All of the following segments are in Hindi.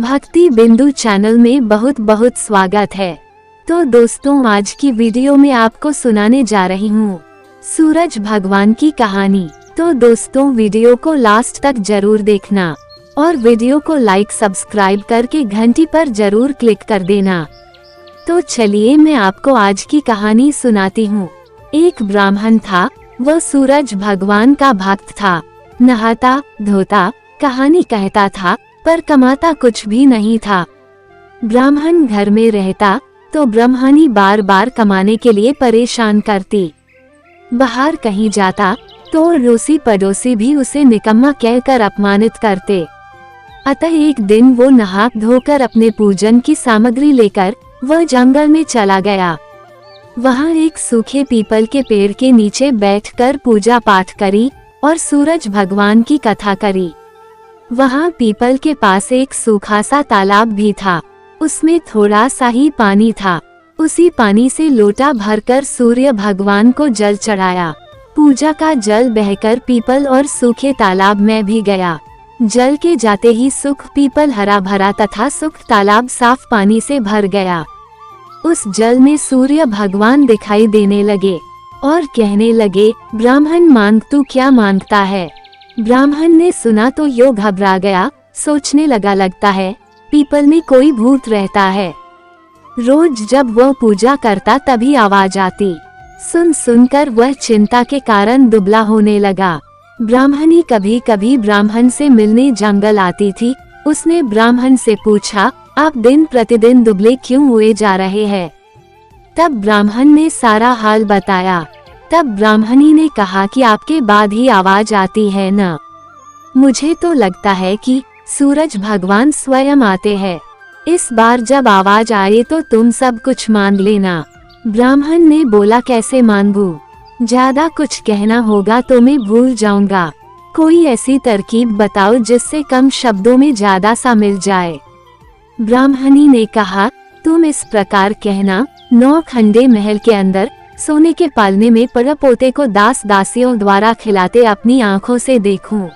भक्ति बिंदु चैनल में बहुत बहुत स्वागत है। तो दोस्तों, आज की वीडियो में आपको सुनाने जा रही हूँ सूरज भगवान की कहानी। तो दोस्तों, वीडियो को लास्ट तक जरूर देखना और वीडियो को लाइक सब्सक्राइब करके घंटी पर जरूर क्लिक कर देना। तो चलिए मैं आपको आज की कहानी सुनाती हूँ। एक ब्राह्मण था, वह सूरज भगवान का भक्त था। नहाता धोता, कहानी कहता था, पर कमाता कुछ भी नहीं था। ब्राह्मण घर में रहता तो ब्राह्मणी बार बार कमाने के लिए परेशान करती। बाहर कहीं जाता तो अड़ोसी पड़ोसी भी उसे निकम्मा कहकर अपमानित करते। अतः एक दिन वो नहा धोकर अपने पूजन की सामग्री लेकर वह जंगल में चला गया। वहाँ एक सूखे पीपल के पेड़ के नीचे बैठकर पूजा पाठ करी और सूरज भगवान की कथा करी। वहाँ पीपल के पास एक सूखा सा तालाब भी था, उसमें थोड़ा सा ही पानी था। उसी पानी से लोटा भरकर सूर्य भगवान को जल चढ़ाया। पूजा का जल बहकर पीपल और सूखे तालाब में भी गया। जल के जाते ही सूख पीपल हरा भरा तथा सूख तालाब साफ पानी से भर गया। उस जल में सूर्य भगवान दिखाई देने लगे और कहने लगे, ब्राह्मण मांग, तू क्या मांगता है? ब्राह्मण ने सुना तो यो घबरा गया, सोचने लगा, लगता है पीपल में कोई भूत रहता है। रोज जब वह पूजा करता तभी आवाज आती। सुनकर वह चिंता के कारण दुबला होने लगा। ब्राह्मणी कभी कभी ब्राह्मण से मिलने जंगल आती थी। उसने ब्राह्मण से पूछा, आप दिन प्रतिदिन दुबले क्यों हुए जा रहे हैं? तब ब्राह्मण ने सारा हाल बताया। तब ब्राह्मणी ने कहा कि आपके बाद ही आवाज आती है न? मुझे तो लगता है कि सूरज भगवान स्वयं आते हैं। इस बार जब आवाज आए तो तुम सब कुछ मांग लेना। ब्राह्मण ने बोला, कैसे मांगू? ज्यादा कुछ कहना होगा तो मैं भूल जाऊंगा। कोई ऐसी तरकीब बताओ जिससे कम शब्दों में ज्यादा सा मिल जाए। ब्राह्मणी ने कहा, तुम इस प्रकार कहना, 9 खंडे महल के अंदर सोने के पालने में परपोते को दास दासियों द्वारा खिलाते अपनी आंखों से देखूं।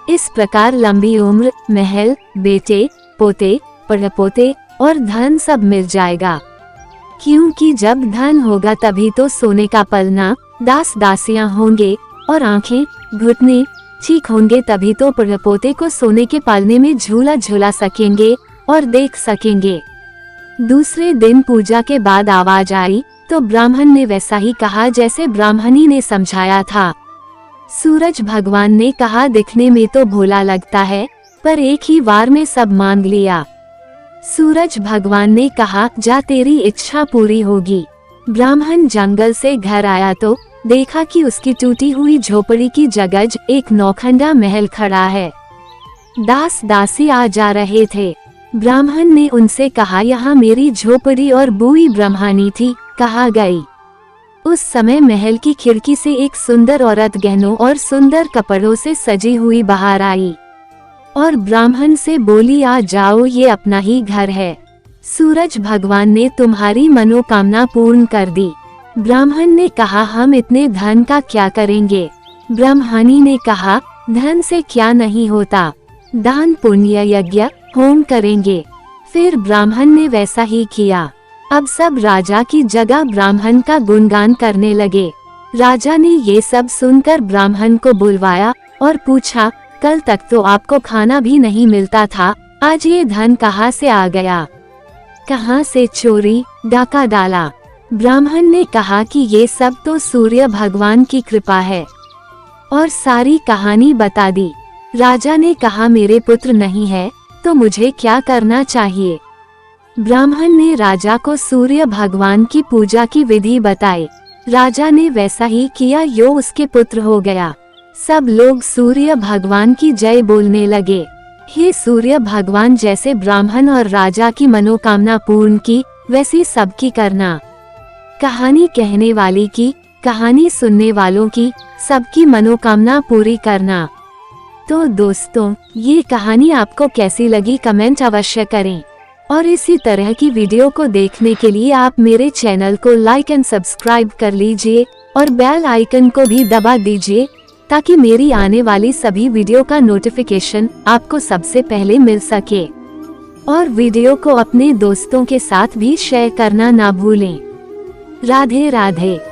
इस प्रकार लंबी उम्र, महल, बेटे, पोते, परपोते और धन सब मिल जाएगा। क्योंकि जब धन होगा तभी तो सोने का पलना, दास दासियां होंगे और आंखें, घुटने ठीक होंगे तभी तो परपोते को सोने के पालने में झूला झूला सकेंगे और देख सकेंगे। दूसरे दिन पूजा के बाद आवाज आई तो ब्राह्मण ने वैसा ही कहा जैसे ब्राह्मणी ने समझाया था। सूरज भगवान ने कहा, दिखने में तो भोला लगता है, पर एक ही वार में सब मांग लिया। सूरज भगवान ने कहा, जा तेरी इच्छा पूरी होगी। ब्राह्मण जंगल से घर आया तो देखा कि उसकी टूटी हुई झोपड़ी की जगह एक 9 खंडा महल खड़ा है। दास दासी आ जा रहे थे। ब्राह्मण ने उनसे कहा, यहाँ मेरी झोपड़ी और बुई ब्रह्मानी थी, कहाँ गई? उस समय महल की खिड़की से एक सुंदर औरत गहनों और सुंदर कपड़ों से सजी हुई बाहर आई और ब्राह्मण से बोली, आ जाओ, ये अपना ही घर है। सूरज भगवान ने तुम्हारी मनोकामना पूर्ण कर दी। ब्राह्मण ने कहा, हम इतने धन का क्या करेंगे? ब्रह्मणी ने कहा, धन से क्या नहीं होता, दान पुण्य यज्ञ होम करेंगे। फिर ब्राह्मण ने वैसा ही किया। अब सब राजा की जगह ब्राह्मण का गुणगान करने लगे। राजा ने ये सब सुनकर ब्राह्मण को बुलवाया और पूछा, कल तक तो आपको खाना भी नहीं मिलता था, आज ये धन कहाँ से आ गया? कहाँ से चोरी डाका डाला? ब्राह्मण ने कहा कि ये सब तो सूर्य भगवान की कृपा है और सारी कहानी बता दी। राजा ने कहा, मेरे पुत्र नहीं है तो मुझे क्या करना चाहिए? ब्राह्मण ने राजा को सूर्य भगवान की पूजा की विधि बताई। राजा ने वैसा ही किया, यो उसके पुत्र हो गया। सब लोग सूर्य भगवान की जय बोलने लगे। हे सूर्य भगवान, जैसे ब्राह्मण और राजा की मनोकामना पूर्ण की, वैसी सबकी करना। कहानी कहने वाली की, कहानी सुनने वालों की, सबकी मनोकामना पूरी करना। तो दोस्तों, ये कहानी आपको कैसी लगी कमेंट अवश्य करें और इसी तरह की वीडियो को देखने के लिए आप मेरे चैनल को लाइक एंड सब्सक्राइब कर लीजिए और बेल आइकन को भी दबा दीजिए ताकि मेरी आने वाली सभी वीडियो का नोटिफिकेशन आपको सबसे पहले मिल सके। और वीडियो को अपने दोस्तों के साथ भी शेयर करना ना भूलें। राधे राधे।